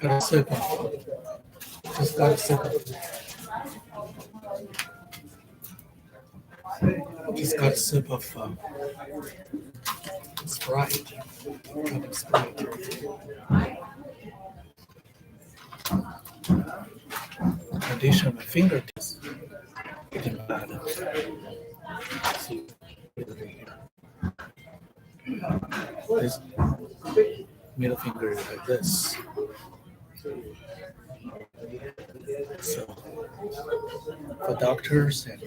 Got a sip of, just got a sip of, just got a sip of Sprite. Cup of Sprite. Condition my fingertips. Getting bad. See, this middle finger is like this. So for doctors and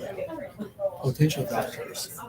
potential doctors,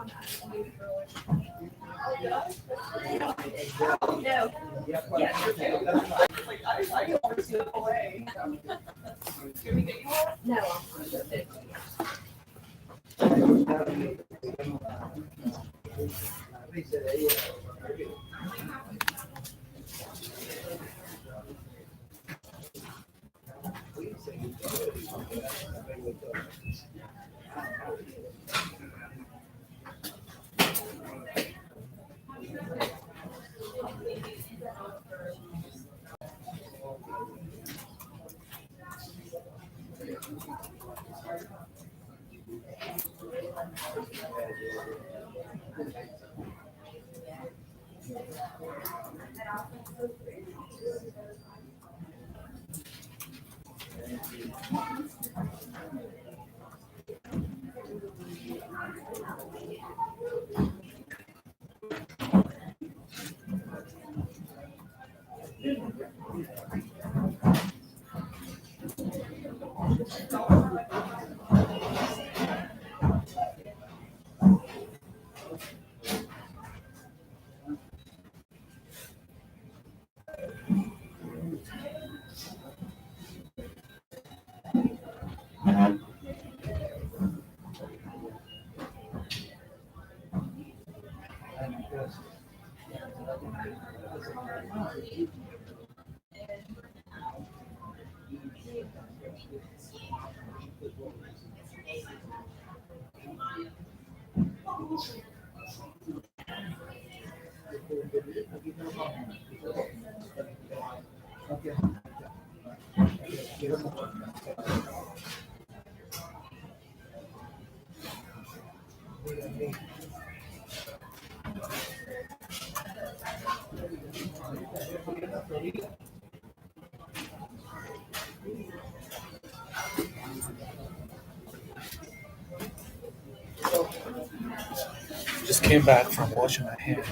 just came back from washing my hands.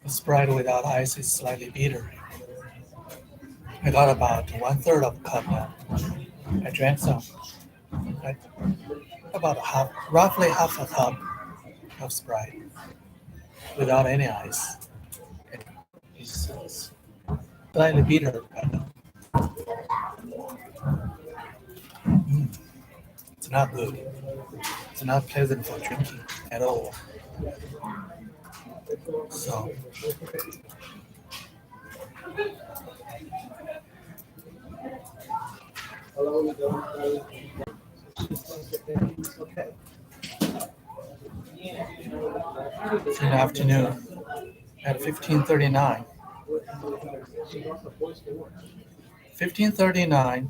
The Sprite without ice is slightly bitter. I got about 1/3 of a cup now. I drank some, like about roughly half a cup of Sprite without any ice. It's slightly bitter, but it's not good. It's not pleasant for drinking at all. So in the afternoon at 15:39. 15:39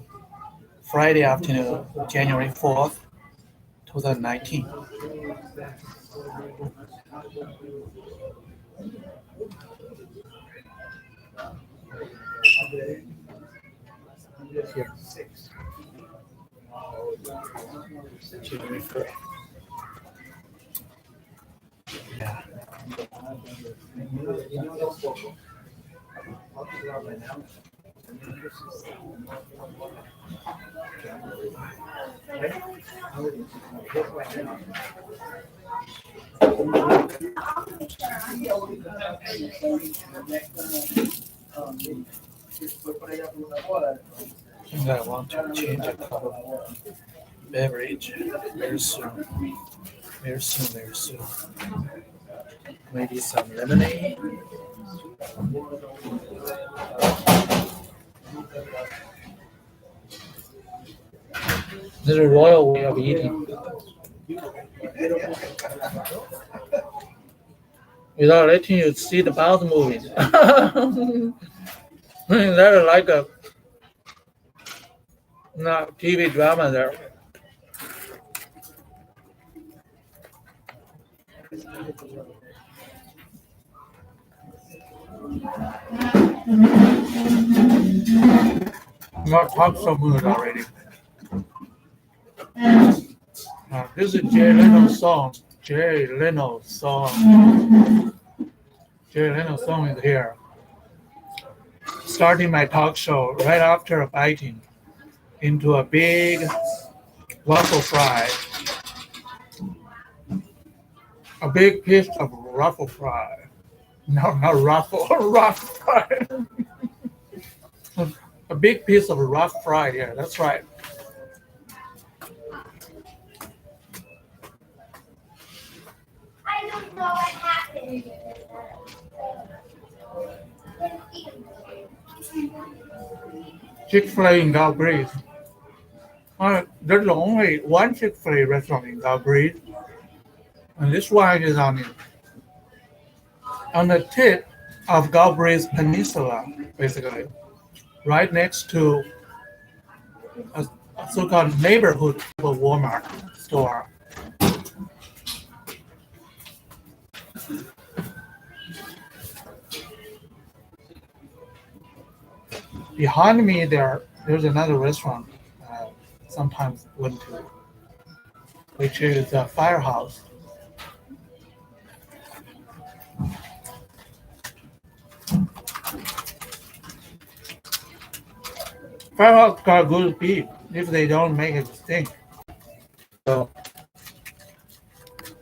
Friday afternoon, January 4th, 2019. Here. January 4th. Yeah. I think I want to change a cup of beverage very soon. Very soon, very soon. Maybe some lemonade. This is a royal way of eating. without letting you see the Bond movies. That's like a TV drama there. Not talk so good already. This is Jay Leno's song. Jay Leno's song. Jay Leno's song is here. Starting my talk show right after biting into a big waffle fry. A big piece of ruffle fry. No, not ruffle, rough fry. A big piece of rough fry here. That's right. I don't know what happened. Chick-Fil-A in Galbraith. There's only one Chick-Fil-A restaurant in Galbraith, and this one is on the tip of Galbraith Peninsula, basically, right next to a so-called neighborhood Walmart store. Behind me there's another restaurant sometimes went to, which is a Firehouse. Firehouse got good beef if they don't make it stink. So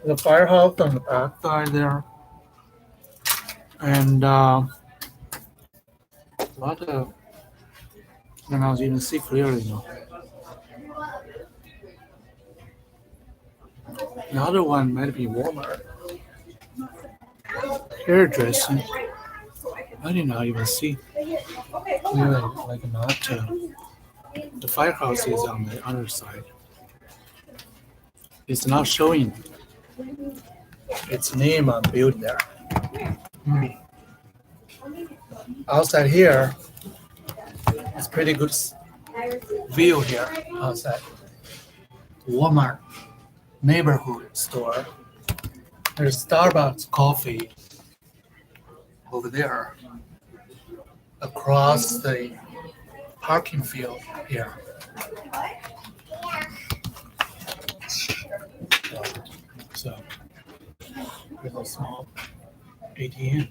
the Firehouse on the back side there, and a lot of I cannot even see clearly now. The other one might be Walmart. Hairdressing. I did not even see. Clearly, like not. The Firehouse is on the other side. It's not showing its name on the building there. Outside here, it's pretty good view here outside. Walmart neighborhood store. There's Starbucks coffee over there across the parking field here. So with a small ATM.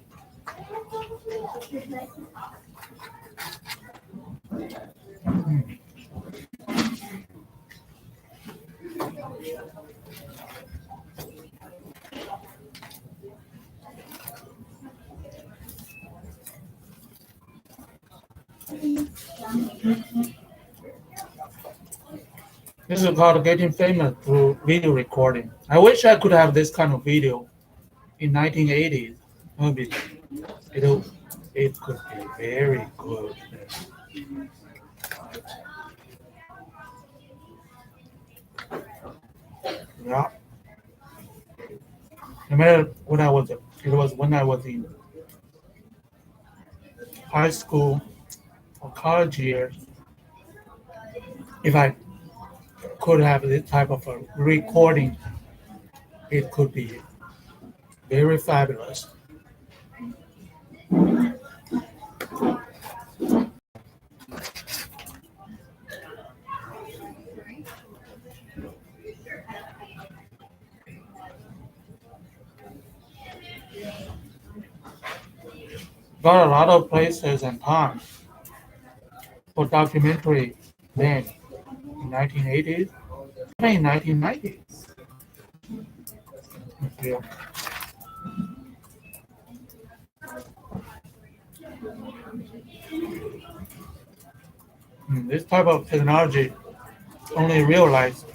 This is called getting famous through video recording. I wish I could have this kind of video in 1980s. It could be very good. Yeah. No matter what it was when I was in high school or college years. If I could have this type of a recording, it could be very fabulous. Got a lot of places and times for documentary then in 1980s, even in 1990s. Yeah. This type of technology only realized,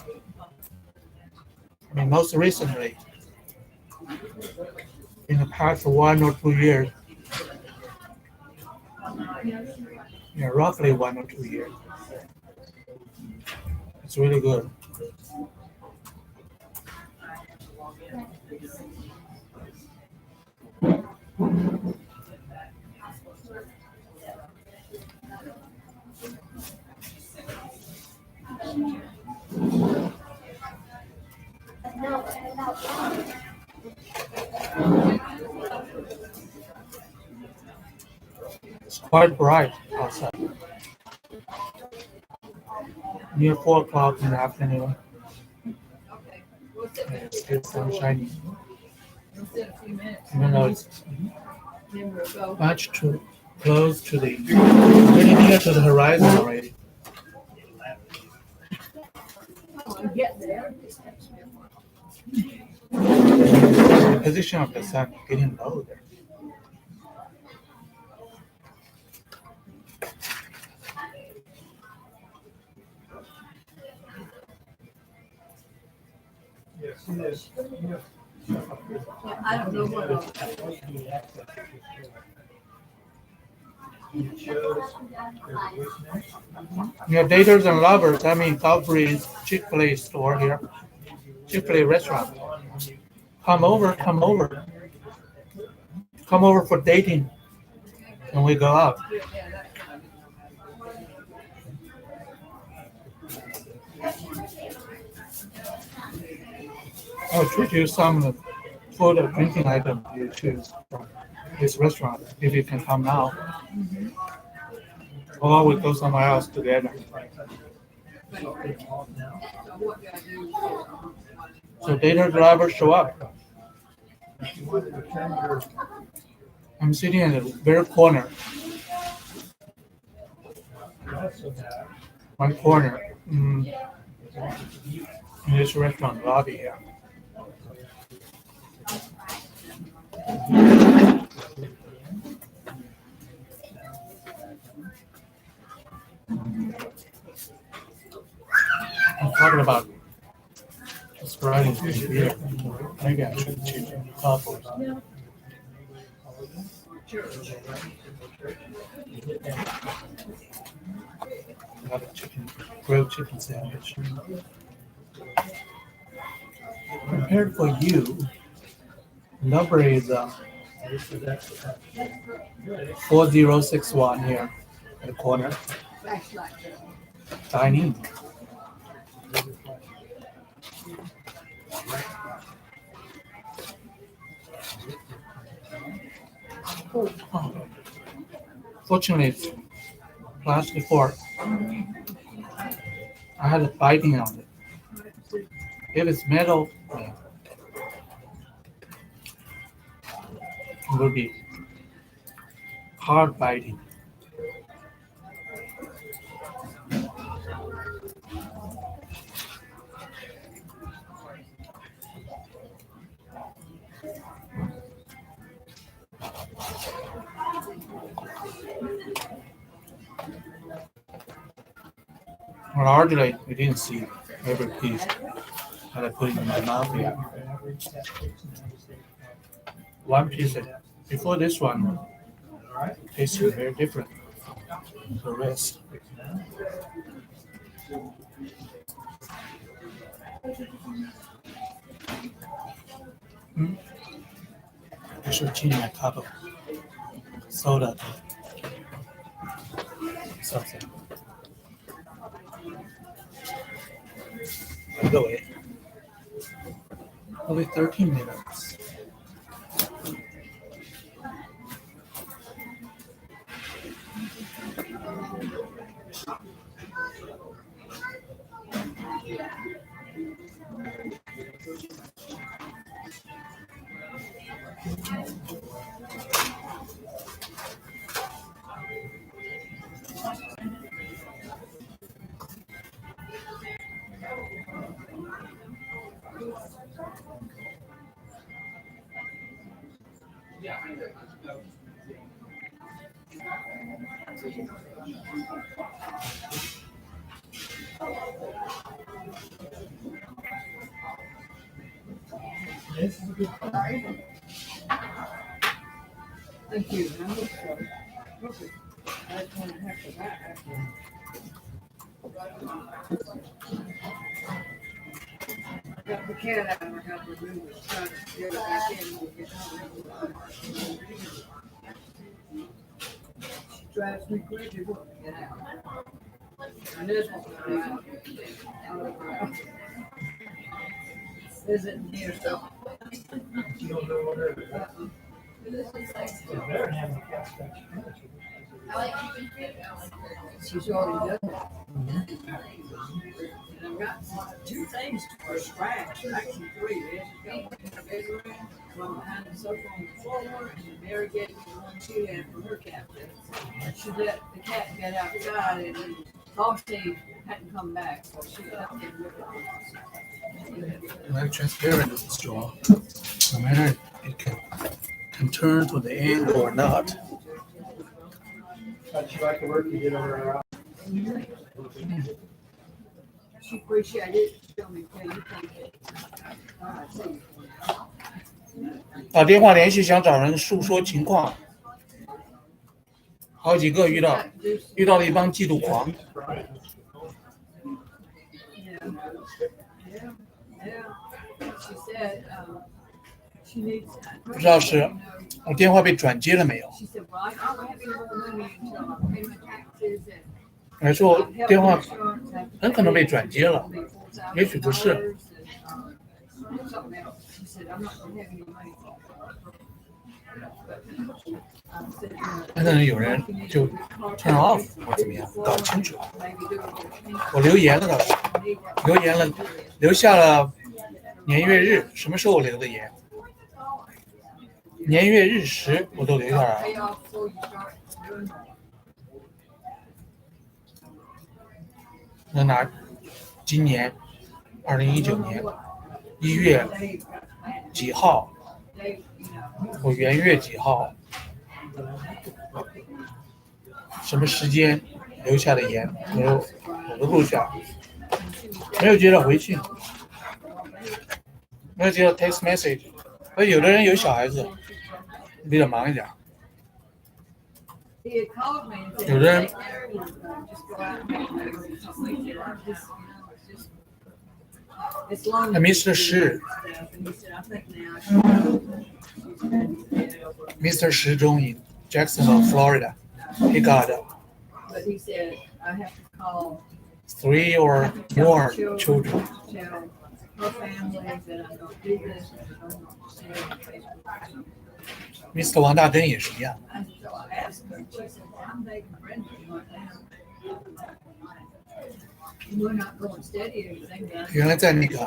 most recently, in the past 1 or 2 years. Yeah, roughly 1 or 2 years. It's really good. It's quite bright outside. Near 4 o'clock in the afternoon. And it's still sunshiny. Even though it's much too close to the, really near to the horizon already. The position of the sun getting low there. I don't know what else. Yeah, daters and lovers. I mean, Godfrey's Chick-Fil-A store here. Chick-Fil-A restaurant. Come over, come over. Come over for dating when we go out. I'll treat you some food or drinking item you choose from this restaurant if you can come now. Or we go somewhere else together. So data drivers show up. I'm sitting in the very corner. One corner in this restaurant lobby here. I'm talking about describing beer. Maybe I should choose couples. Got a grilled chicken sandwich. Prepared for you. Number is 4061 here at the corner. Dining. Oh. Fortunately, it's plastic fork. I had a biting on it. If it's metal, it would be hard biting. Largely, we didn't see every piece that I put in my mouth here. One piece, before this one, tastes very different from the rest. I should change my cup of soda to something. By the way, only 13 minutes. Thank you. I hope so. Perfect. That's one heck of that. got the cat out and I got the room and trying to get it back in and get home. She drives me crazy to get out. And this one, is it near so? You don't know what it is. Better have the cat scratch. She's already done that. And I've got 2 things for a scratch, actually 3. There's got one in the bedroom, one behind the sofa on the floor, and Mary gave me the one she had from her cat. She let the cat get outside and then thought she hadn't come back, so she left it with her. Like transparent straw, no matter it can turn to the end or not. How'd you like the work you did over her? She appreciated it. She told me, "Okay, you take it." All right, see you. 打电话联系想找人诉说情况，好几个遇到了一帮嫉妒狂。 She said, she needs. 不知道是我电话被转接了没有？ She said, "Well, I don't have any more money until I pay my taxes and 还是我电话很可能被转接了，也许不是。 something else." She said, "I'm not gonna have any money." 那可能有人就 turn off 或怎么样，搞清楚。我留言了倒是，留下了年月日，什么时候我留的言？年月日时我都留下来了。那哪？今年2019年1月几号？我元月几号？什么时间留下的言，我都录下来，没有接到回信，没有接到 text message。有的人有小孩子，比较忙一点。有的人，Mr. Shi Mr. Shi Zhong in Jacksonville, Florida. He got 3 or more children. Mr. 王大根也是一样。原来在那个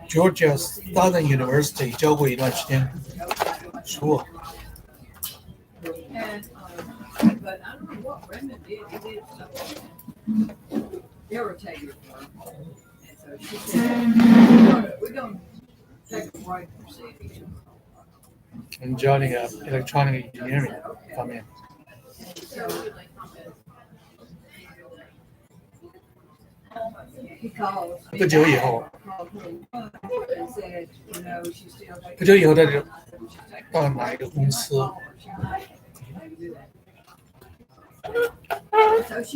Georgia Southern University 教过一段时间书。But I don't know what Brenda did. He did something irritated her. And so she said, we're going to take a break from CB. 你教那个 electronic engineering 方面。不久以后，他就到哪一个公司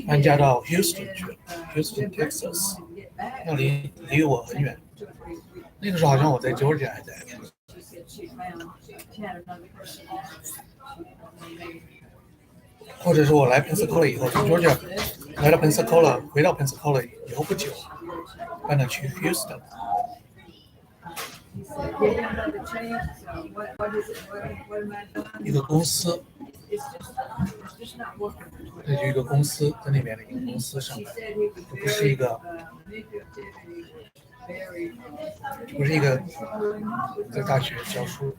搬家到 Houston 去 ，Houston Texas， 那离我很远。那个时候好像我在 Georgia 还在。或者是我来 Pensacola 以后，从 Georgia 来到 Pensacola， 回到 Pensacola 以后不久，搬到去 Houston。一个公司，这就一个公司，在那边的一个公司上班，不是一个在大学教书。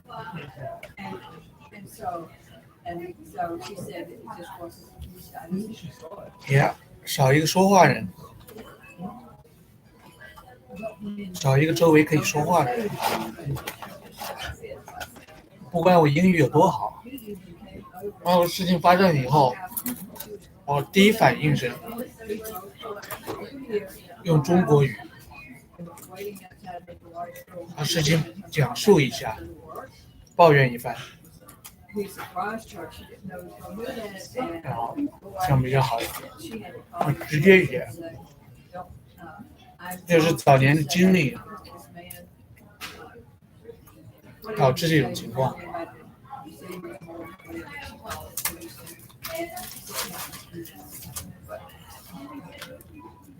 Yeah， 少一个说话人，少一个周围可以说话的人。不管我英语有多好，然后事情发生以后，我第一反应是用中国语把事情讲述一下，抱怨一番，然后这样比较好一点。直接语言这是早年的经历导致这种情况。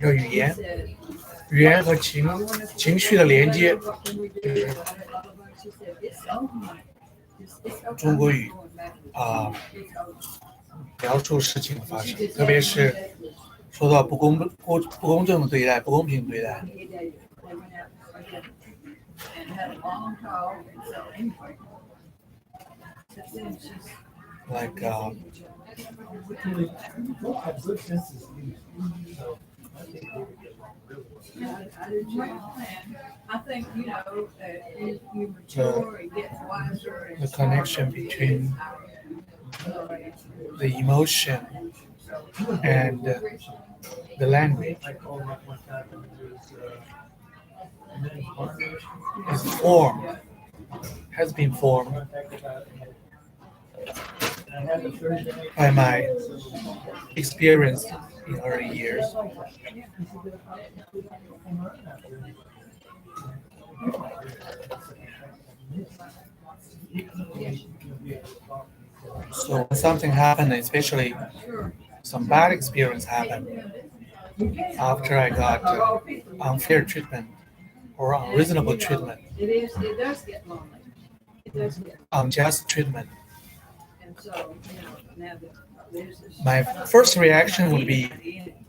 有语言和情绪的连接，就是中国语描述事情的发生，特别是受到不公正的对待、不公平的对待。Like I think, you know, you mature and get wiser. the connection between the emotion and the language has been formed by my experience in early years. So when something happened, especially some bad experience happened, after I got unfair treatment or unreasonable treatment, It does get lonely. It does get. unjust treatment, And so, you know, now that there's this. my first reaction would be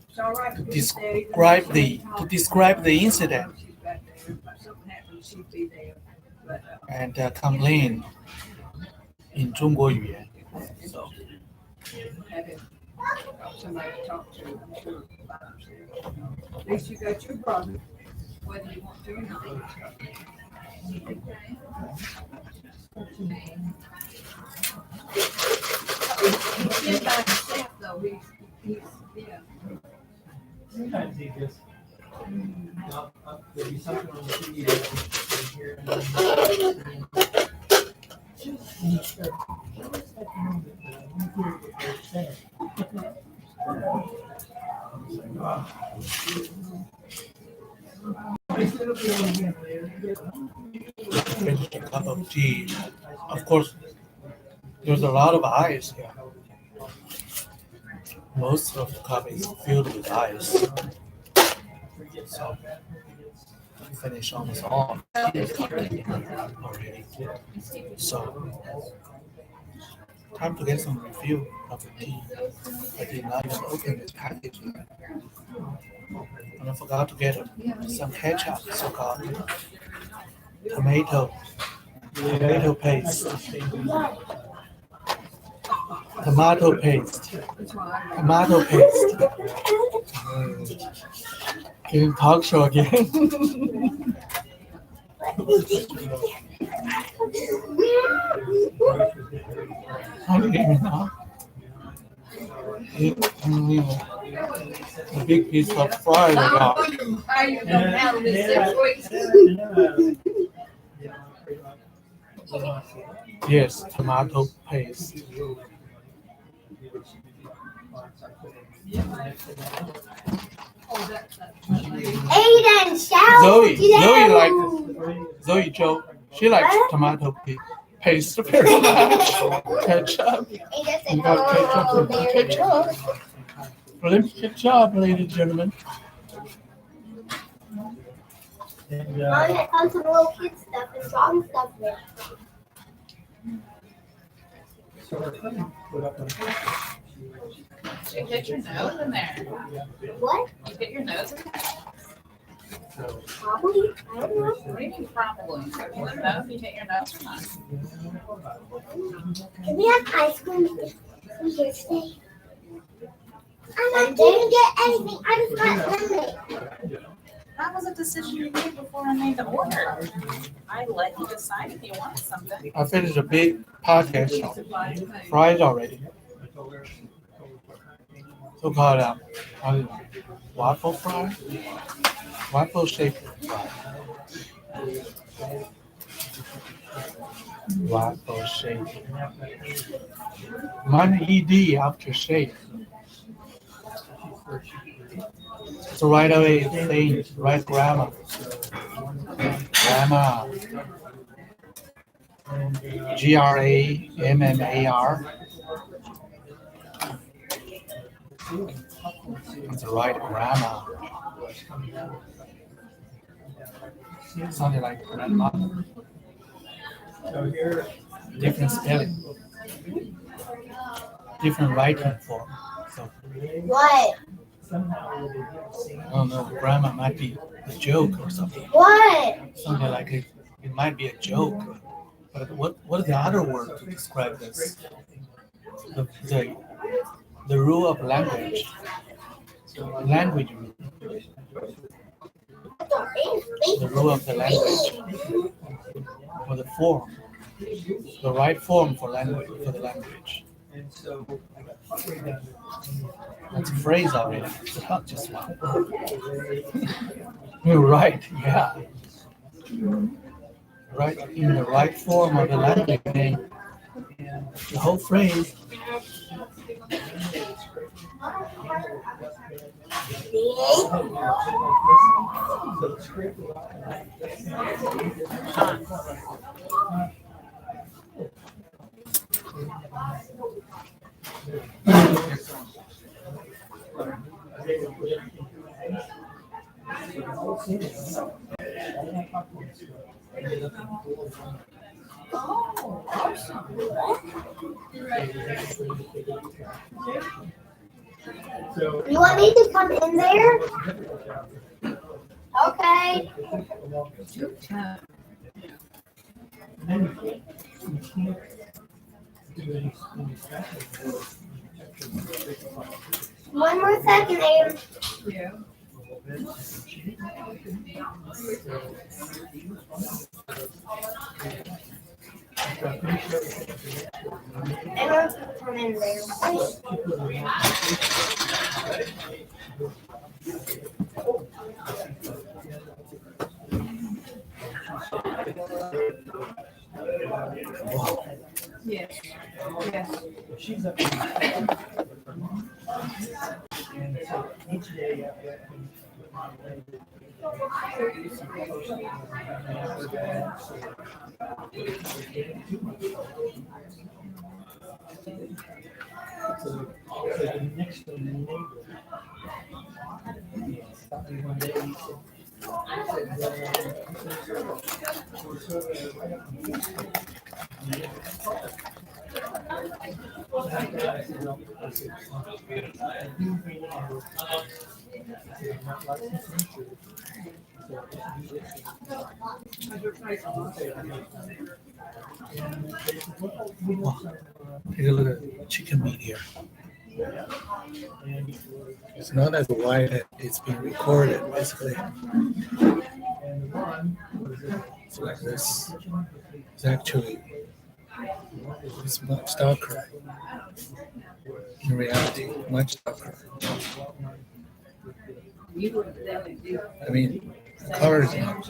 It's all right to to describe the incident She's back there. If something happens, she'd be there. But, and complain in 中国语言。 So having somebody to talk to, I'm sure, by themselves. At least you got your brother, whether you want to or not. He's by himself, though. He's, yeah. Sometimes he just, there'll be something on the TV that you hear. And you start, what is that moment that you hear what they're saying? It's like, wow. It'll be on again later. finish a cup of tea. Of course, there's a lot of ice here. Most of the cup is filled with ice. So I finished almost all already. So time to get some refill of the tea. I did not even open this package yet. And I forgot to get some ketchup, so-called tomato paste. Tomato paste. Getting talk show again. I didn't even know. A big piece of fried I got. How you gonna handle this situation? Yes, tomato paste. Aiden, shout! Zoe Joe, she likes tomato paste very much. Ketchup. Aiden said, You got oh, ketchup. Good job, ladies and gentlemen. And, Mom had found some little kid stuff and drawing stuff there. so our friend put up a. Did you hit your nose in there? What? You hit your nose in there? Probably. I don't know. What do you mean probably? You don't know if you hit your nose or not. Can we have ice cream here today? I didn't get anything. I just got lemonade. That was a decision you made before I made the order. I let you decide if you wanted something. I finished a big podcast, fried already. So-called waffle fry, waffle shaped fry. Waffle shaped. One ED after shape. So right away saying right grammar. Grammar. GRAMMAR. It's the right grammar. Something like grandmother. So here, Different spelling, different writing form. So What? somehow I don't know, grammar might be a joke or something. What? Something like it might be a joke. But what is the other word to describe this? The rule of language. Language rule. The rule of the language. Or the form. The right form for language for the language. and so I got halfway down That's a phrase already. It's not just one. You're right, yeah. Right in the right form of the language name. The whole phrase. so the script so You want me to come in there? Okay. One more second, Abe. Yeah. Everyone's gonna come in there. Yes. Yes. she's up and so each day so the next neighbor stopped me one day and Take a look at chicken meat here. It's not as white as it's being recorded, basically. It's like this. It's actually it's much darker. In reality, much darker. I mean, the color is not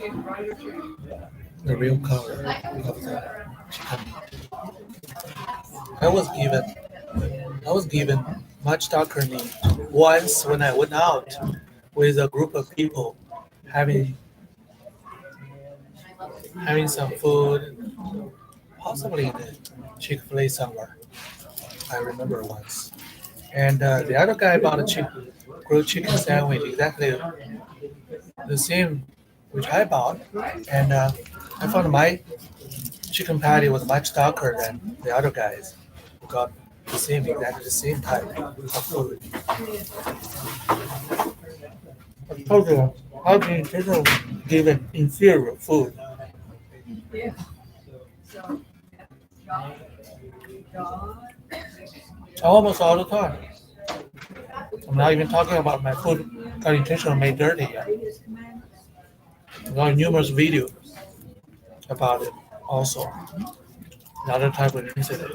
the real color of the chicken meat. I was given much darker meat once when I went out with a group of people having some food, possibly in the Chick-Fil-A somewhere. I remember once. And the other guy bought a grilled chicken sandwich, exactly the same which I bought. And I found my chicken patty was much darker than the other guys who got exactly the same type of food. I told you, how can you give an inferior food? Yeah. So, God. Almost all the time. I'm not even talking about my food got intentionally made dirty yet. There are numerous videos about it also. Another type of incident.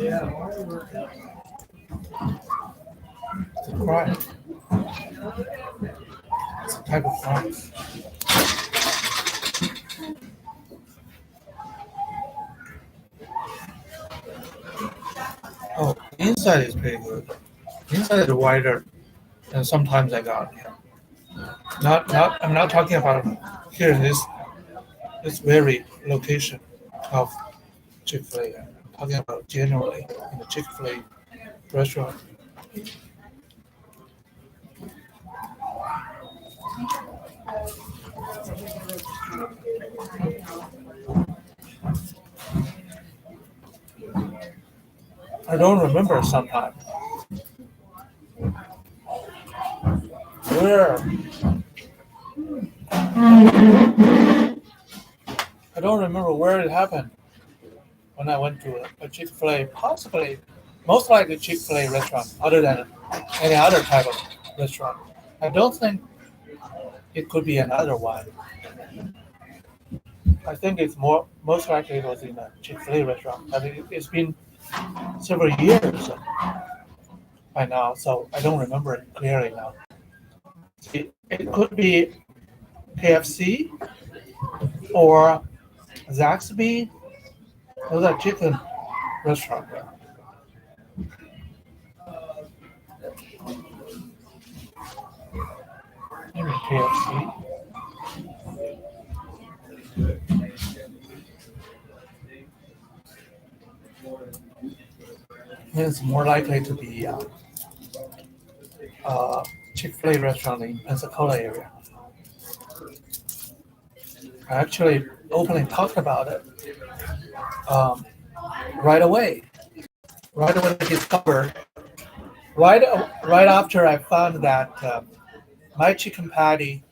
It's a crime. It's a type of crime. Oh, the inside is pretty good. The inside is wider than sometimes I got. Yeah. I'm not talking about here in this very location of Chick-fil-A. I'm talking about generally in the Chick-fil-A restaurant. I don't remember sometimes where I don't remember where it happened when I went to a Chick-fil-A, possibly most likely Chick-fil-A restaurant other than any other type of restaurant. I don't think it could be another one. I think it's most likely it was in a Chick-fil-A restaurant. I mean, it's been several years by now, so I don't remember it clearly now. It could be KFC or Zaxby. Those are chicken restaurants. Maybe KFC. It's more likely to be Chick-fil-A restaurant in Pensacola area. I actually openly talked about it um, right away. Right away, I discovered right after I found that my chicken patty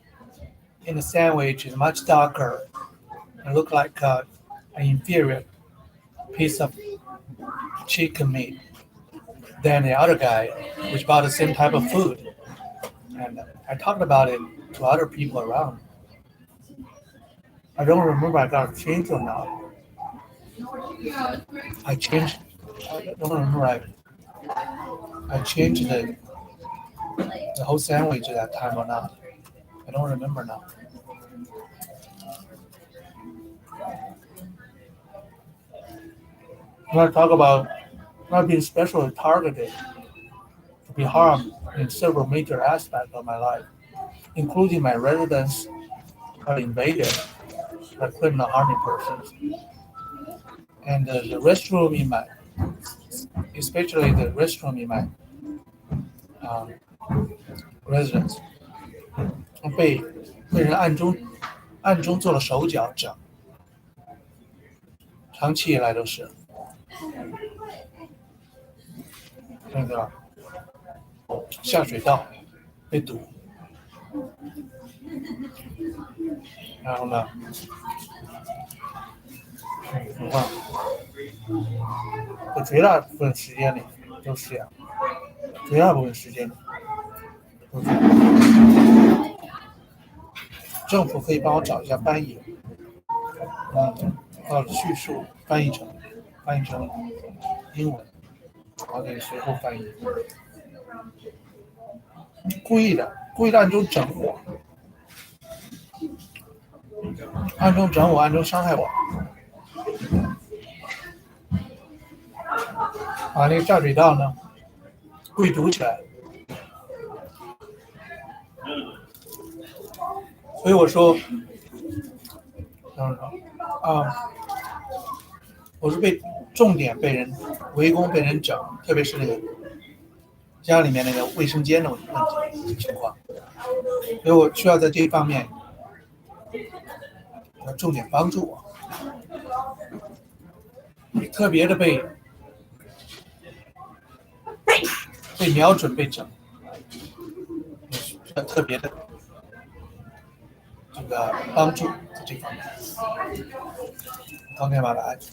in the sandwich is much darker and look like an inferior piece of chicken meat than the other guy, which bought the same type of food. And I talked about it to other people around. I don't remember I got changed or not. I changed. I don't remember I changed the whole sandwich at that time or not. I don't remember now. When I talk about not being specially targeted to be harmed in several major aspects of my life, including my residence got invaded by criminal harming persons, and the restroom in my, especially the restroom in my um, residence 被人暗中做了手脚整，长期以来都是那个下水道被堵，然后呢，情况我绝大部分时间里都是这样，绝大部分时间里都是这样。政府可以帮我找一下翻译，叙述翻译成英文，我给随后翻译。故意的暗中整我，暗中整我，暗中伤害我。把那个下水道呢故意堵起来，所以我说，我是重点被人围攻，被人整，特别是那个家里面那个卫生间的问题情况，所以我需要在这一方面要重点帮助我，特别的被瞄准被整，特别的这个帮助在这方面。talking about that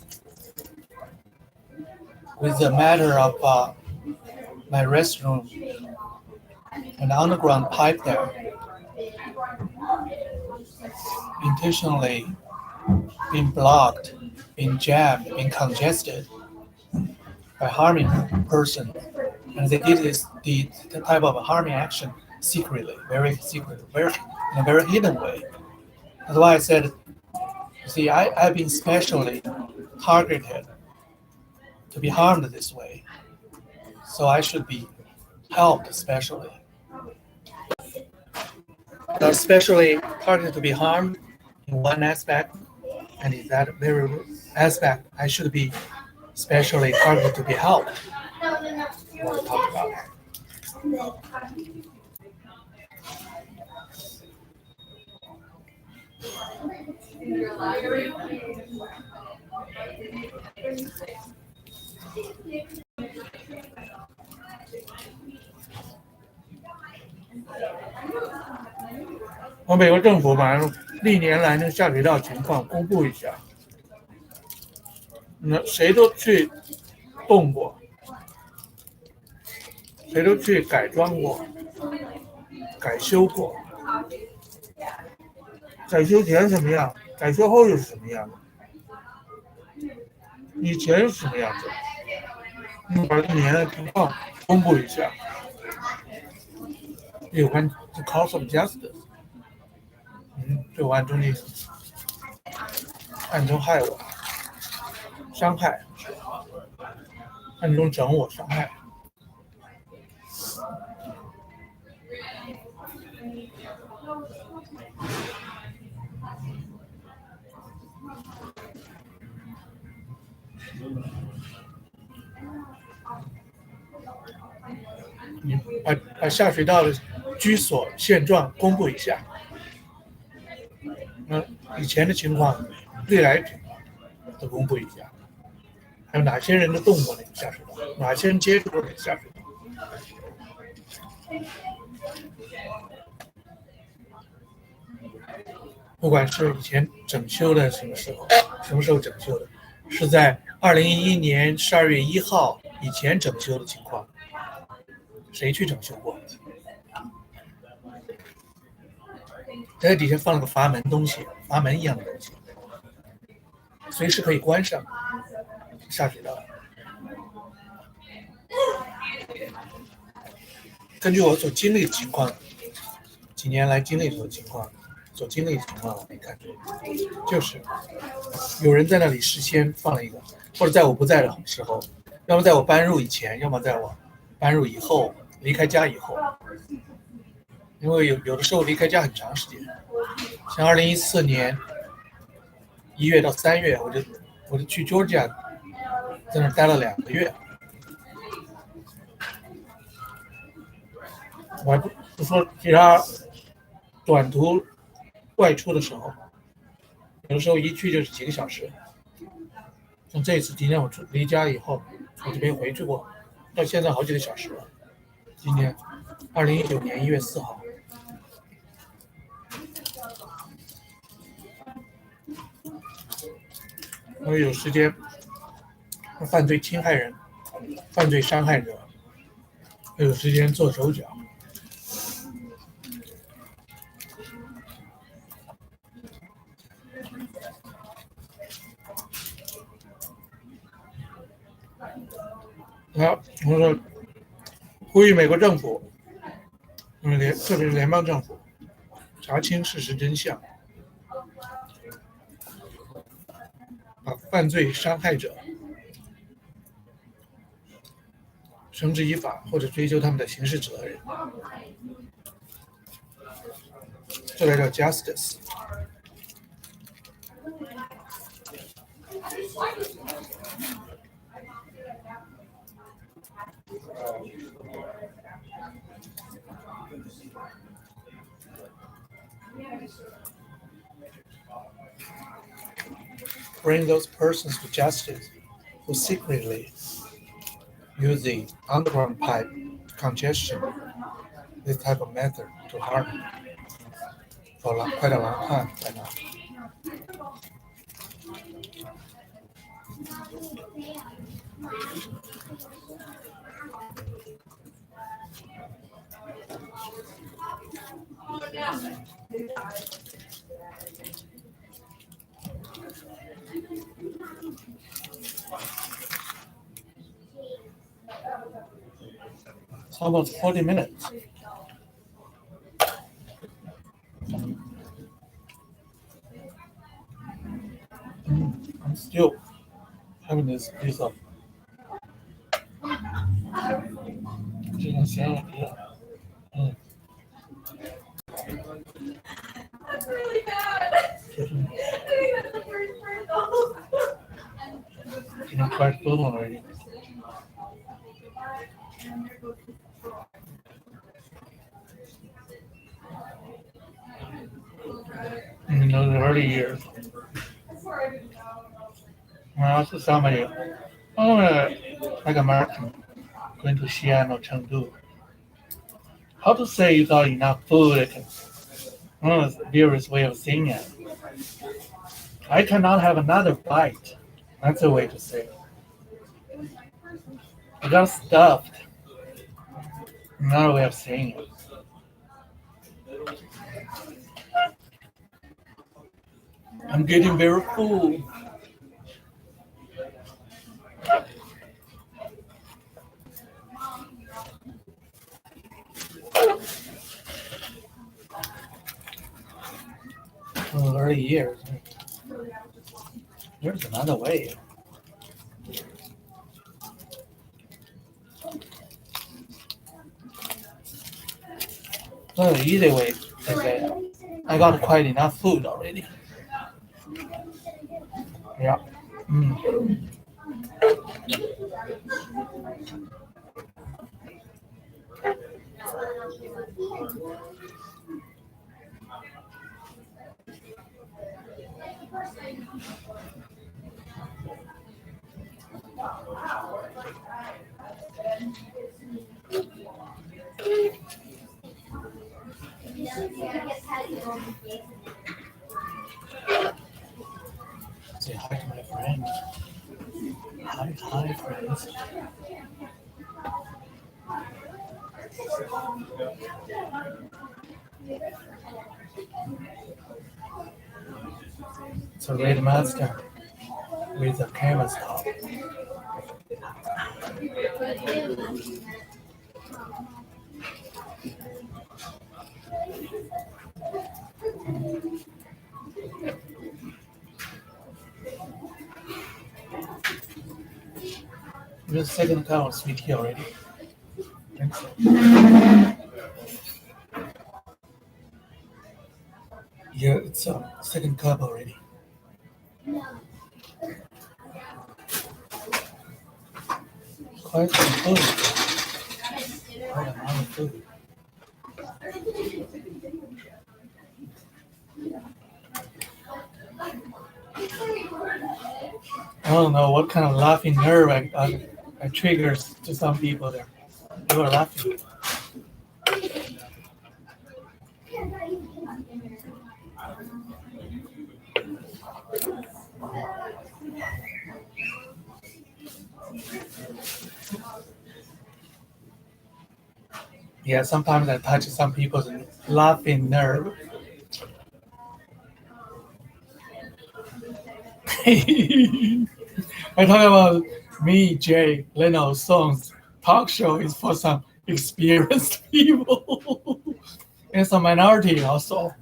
with the matter of my restroom and the underground pipe there intentionally being blocked, being jammed, being congested by harming person. And they did the type of harming action secretly, very in a very hidden way. That's why I said, you see, I've been specially targeted to be harmed this way. So I should be helped especially. are specially targeted to be harmed in one aspect, and in that very aspect, I should be specially targeted to be helped. What we talk about.我美国政府把历年来的下水道情况公布一下，那谁都去动过，谁都去改装过、改修过。改修前什么样，改修后又是什么样的？以前是什么样子？把历年的情况公布一下。有关 the cause of justice， 对我暗中害我，伤害，暗中整我，伤害。把下水道的居所现状公布一下。以前的情况，未来都公布一下。还有哪些人都动过那个下水道？哪些人接触过那个下水道？不管是以前整修的什么时候整修的，是在2011年12月1号以前整修的情况，谁去整修过？在底下放了个阀门一样的东西，随时可以关上下水道。根据我所经历的情况，几年来经历的情况，我没看出，就是有人在那里事先放了一个，或者在我不在的时候，要么在我搬入以前，要么在我搬入以后，离开家以后。因为有的时候离开家很长时间，像2014年1月到3月，我就去 Georgia， 在那待了2个月。我还不说其他短途外出的时候，有的时候一去就是几个小时。像这次今天我离家以后，我就没回去过，到现在好几个小时了。今年2019年1月4号。我有时间犯罪侵害人、犯罪伤害者，有时间做手脚。好，我说呼吁美国政府，特别是联邦政府，查清事实真相，把犯罪伤害者绳之以法，或者追究他们的刑事责任，这才叫 justice。Bring those persons to justice who secretly use the underground pipe congestion, this type of method to harm. 快点来看在哪？It's almost 40 minutes. I'm still having this piece of 这种咸鱼。Getting quite full already. In the early years, when I was somebody, oh, like American, going to Xi'an or Chengdu, how to say you got enough food? One of the various way of saying it. I cannot have another bite. That's the way to say it. I got stuffed. Another way of saying it. I'm getting very full. Early years. There's another way. The easy way is that I got quite enough food already. Yeah. Mm. Say hi to my friend. Hi, friends. It's a red master with a canvas top. The second cup of sweet tea already. Think so. Yeah, it's a second cup already. Quite some food. Quite a lot of food. I don't know what kind of laughing nerve I triggers to some people there. They were laughing. Yeah, sometimes I touch some people's laughing nerve. I talk about me, Jay Leno's songs. Talk show is for some experienced people. It's a minority also.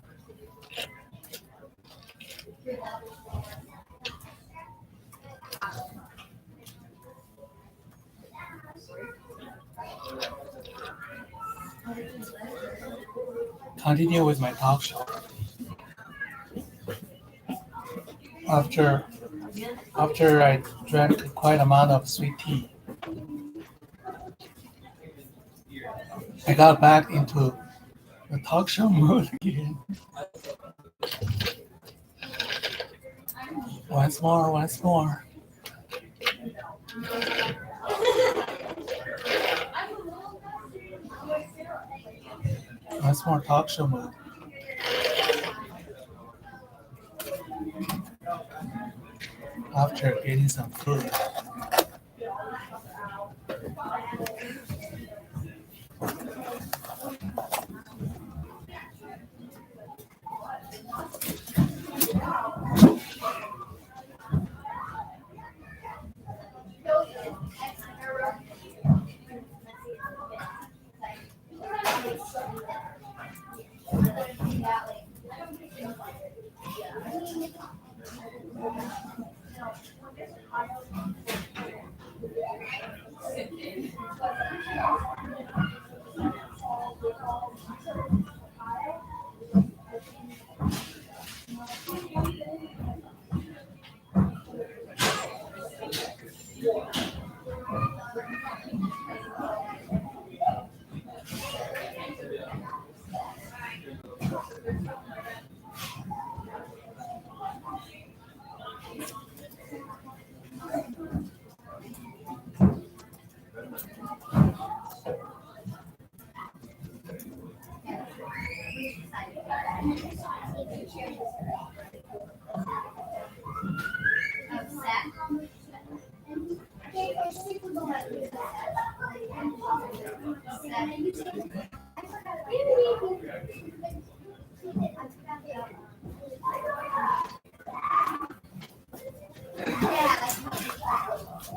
Continue with my talk show. After I drank quite amount of sweet tea, I got back into the talk show mood again. Once more. Once more talk show mood. After getting some food.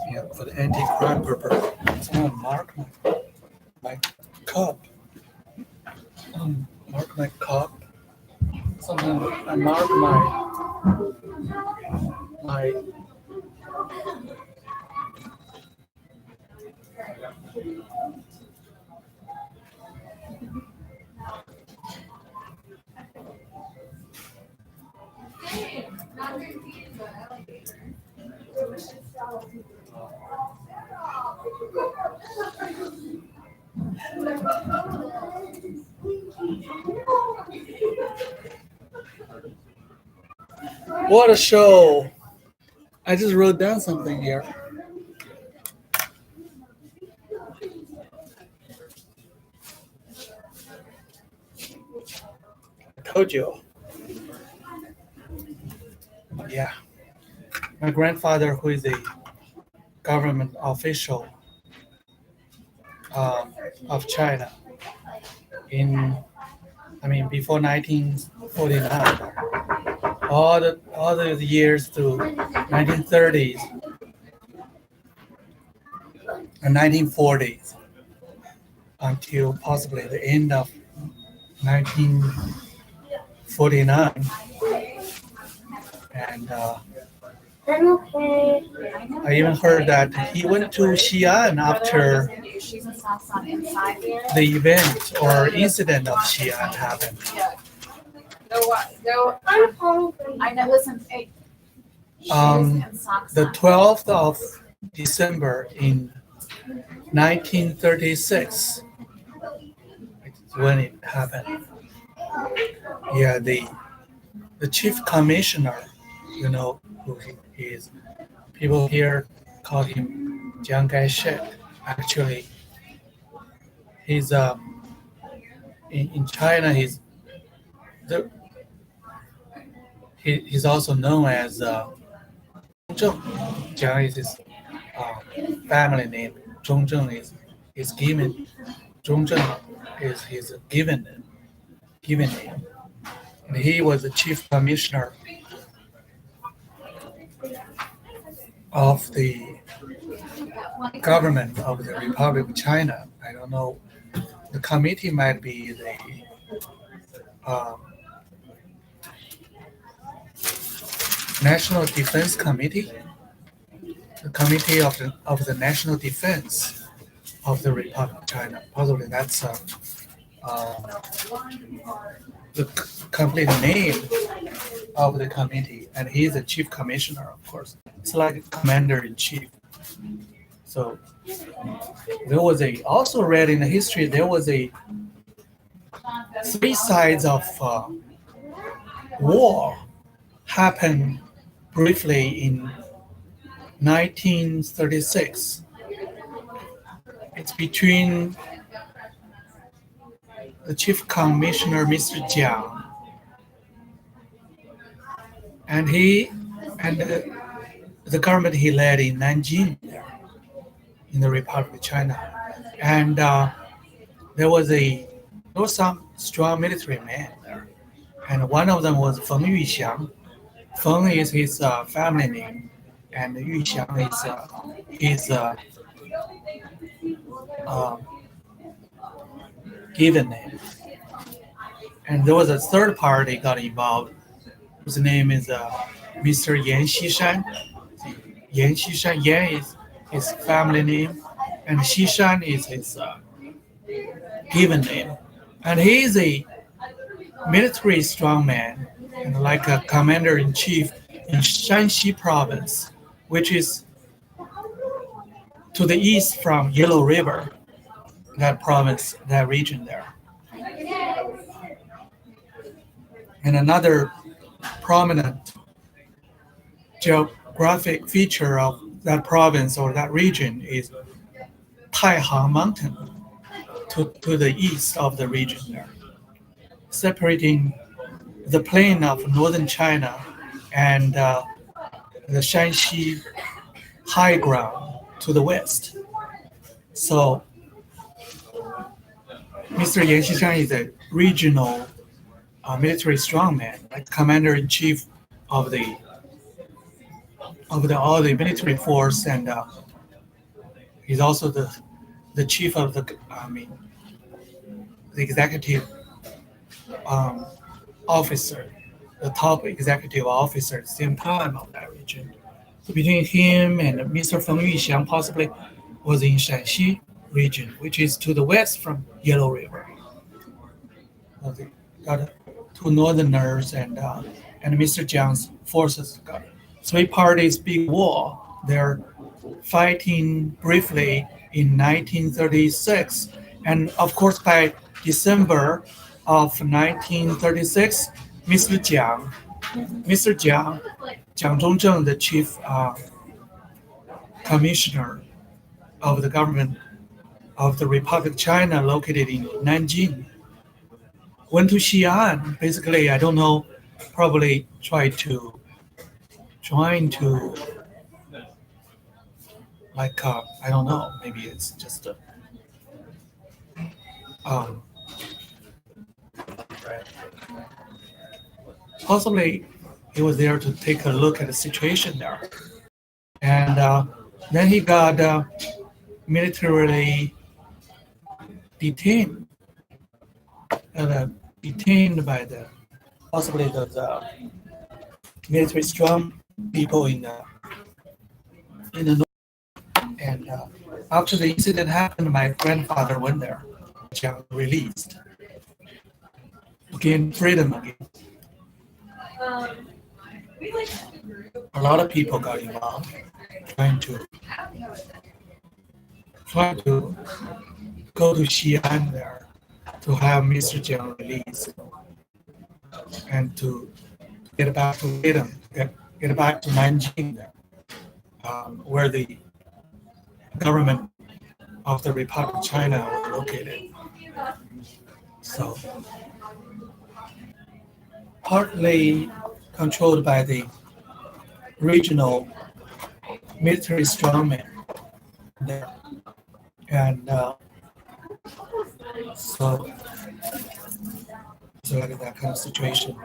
Yeah, for the anti-crime purpose. Someone mark my cup. Mark my cup. Sometimes I mark my what a show! I just wrote down something here. I told you. Yeah. My grandfather, who is a government official of China before 1949, all the years to 1930s and 1940s until possibly the end of 1949. And I'm okay. I even heard that he went to Xi'an after the event or incident of Xi'an happened. Go. I'm hungry. I know, listen, hey. The 12th of December in 1936 is when it happened. Yeah, the chief commissioner, who he is. People here call him Jiang Kai-shek. Actually, he's in China. He's also known as Zhong. Jiang is his family name. Zhongzheng is given. Zhongzheng is his given name. And he was the chief commissioner of the government of the Republic of China. I don't know. The committee might be the National Defense Committee, the Committee of the National Defense of the Republic of China. Possibly that's the complete name of the committee, and he's the chief commissioner, of course. It's like commander in chief. So there was also read in the history, there was three sides of war happened briefly in 1936. It's between the chief commissioner, Mr. Jiang, and the government he led in Nanjing, in the Republic of China, and there was some strong military men there, and one of them was Feng Yuxiang. Feng is his family name, and Yuxiang is his given name. And there was a third party got involved, whose name is Mr. Yan Xishan. Yan Xishan, Yan is his family name, and Xishan is his given name. And he is a military strongman, and like a commander-in-chief in Shanxi province, which is to the east from Yellow River, that province, that region there. And another prominent geographic feature of that province or that region is Taihang Mountain to the east of the region there, separating the plain of northern China and the Shanxi high ground to the west. So Mr. Yan Xishan is a regional military strongman, like commander-in-chief of all the military force, and he's also the chief of the executive officer, the top executive officer at the same time of that region. So between him and Mr. Feng Yuxiang possibly was in Shanxi region, which is to the west from Yellow River. They got two northerners and Mr. Jiang's forces got 3 parties big war. They're fighting briefly in 1936, and of course by December of 1936, Mr. Jiang, Jiang Zhongzheng, the chief commissioner of the government of the Republic of China located in Nanjing, went to Xi'an. Basically, I don't know, probably trying to I don't know, maybe it's just possibly he was there to take a look at the situation there. And then he got militarily detained by possibly the military strong people in the north. And after the incident happened, my grandfather went there, released, gained freedom again. A lot of people got involved, trying to go to Xi'an there to have Mr. Jiang released and to get back to freedom, get back to Nanjing there, where the government of the Republic of China was located. So partly controlled by the regional military strongmen there. And so like that kind of situation.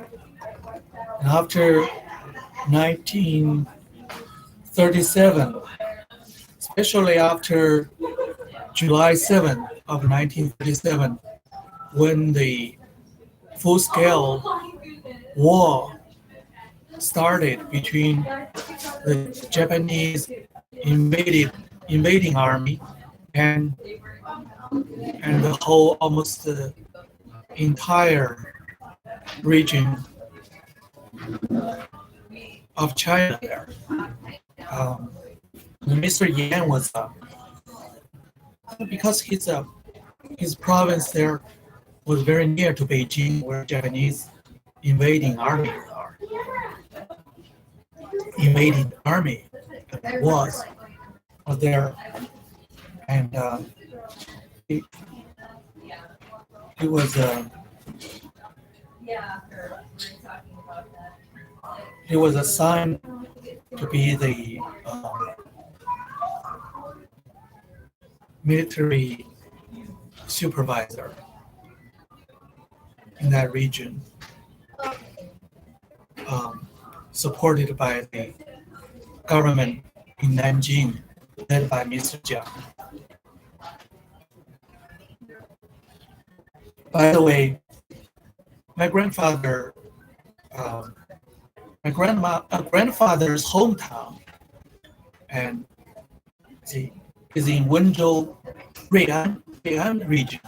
And after 1937, especially after July 7th of 1937, when the full-scale war started between the Japanese invading army and the whole almost the entire region of China there. Mr. Yan was because his province there was very near to Beijing, where Japanese invading army was there, and he was assigned to be the military supervisor in that region, supported by the government in Nanjing, led by Mr. Jiang. By the way, my grandfather's hometown and is in Wenzhou, Rui'an region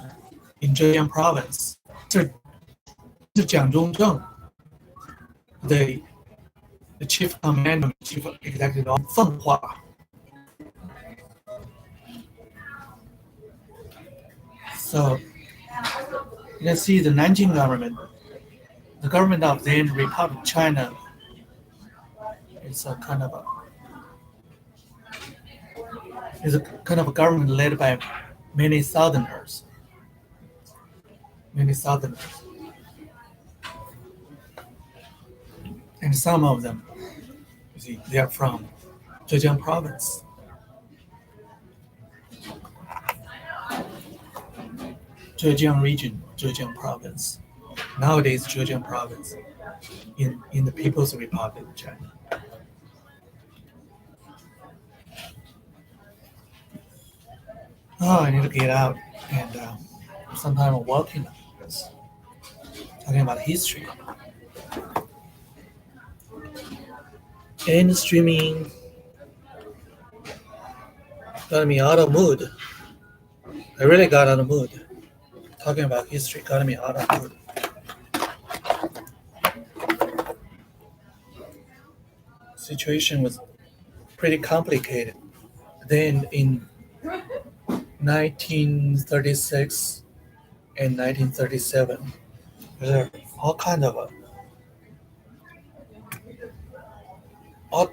in Zhejiang province. So Jiang Zhongzheng, the chief commander, chief executive of Fenghua, So you can see the Nanjing government, the government of then Republic of China, is a kind of a government led by many Southerners, many Southerners, and some of them, you see, they are from Zhejiang province. Zhejiang region, Zhejiang province. Nowadays, Zhejiang province in the People's Republic of China. Oh, I need to get out and sometime I'm walking this, talking about history. And streaming got me out of mood. I really got out of mood. Talking about history got me out of mood. Situation was pretty complicated. Then in 1936 and 1937, there are all kind of all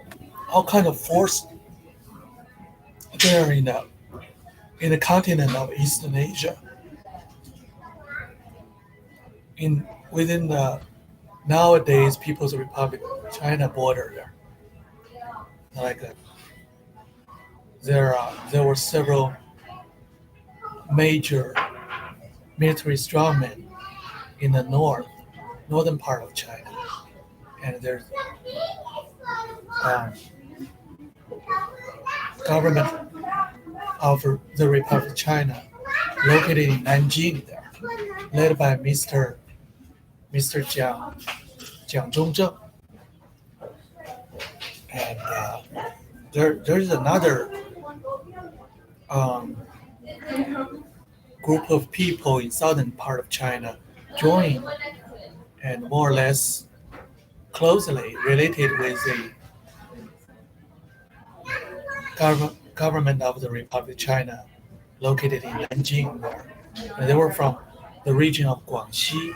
kind of force there in the continent of Eastern Asia. Within the nowadays People's Republic of China border there, like there were several major military strongmen in the northern part of China, and there's government of the Republic of China located in Nanjing there, led by Mr. Jiang Zhongzheng, and there's another group of people in southern part of China joined and more or less closely related with the government of the Republic of China located in Nanjing there. And they were from the region of Guangxi,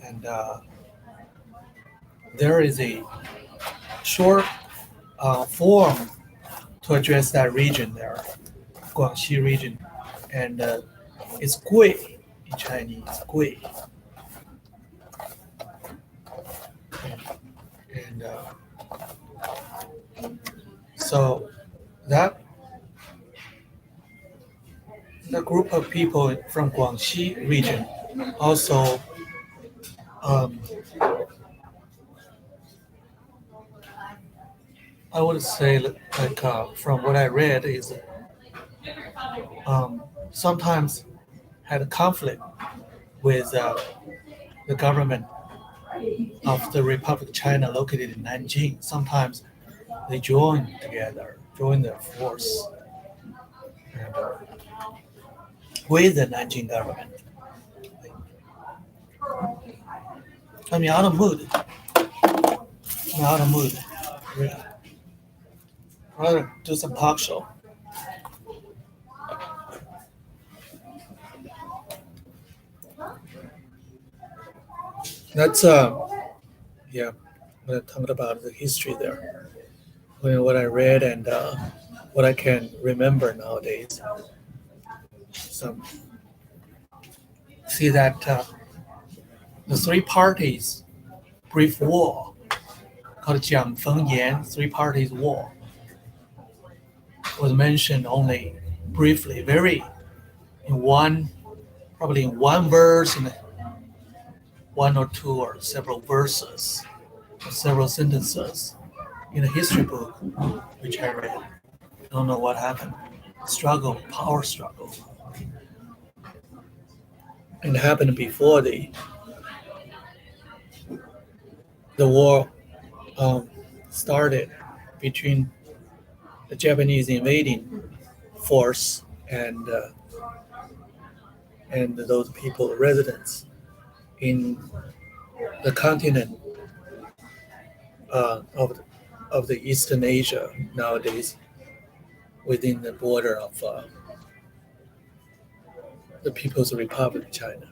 and there is a short form to address that region there, Guangxi region, and it's Gui in Chinese, Gui. And so that the group of people from Guangxi region also I would say like from what I read is sometimes had a conflict with the government of the Republic of China located in Nanjing. Sometimes they join together, join their force and, with the Nanjing government. I'm out of mood. I'm out of mood. Really. I'd rather do some talk show. That's yeah, I'm talking about the history there. What I read and what I can remember nowadays. So see that the three parties brief war called Jiang Feng Yan three parties war was mentioned only briefly, very probably in one verse, in one or two or several verses, or several sentences in a history book which I read. I don't know what happened. Power struggle. And it happened before the war started between the Japanese invading force and those people, residents in the continent of the Eastern Asia nowadays, within the border of the People's Republic of China.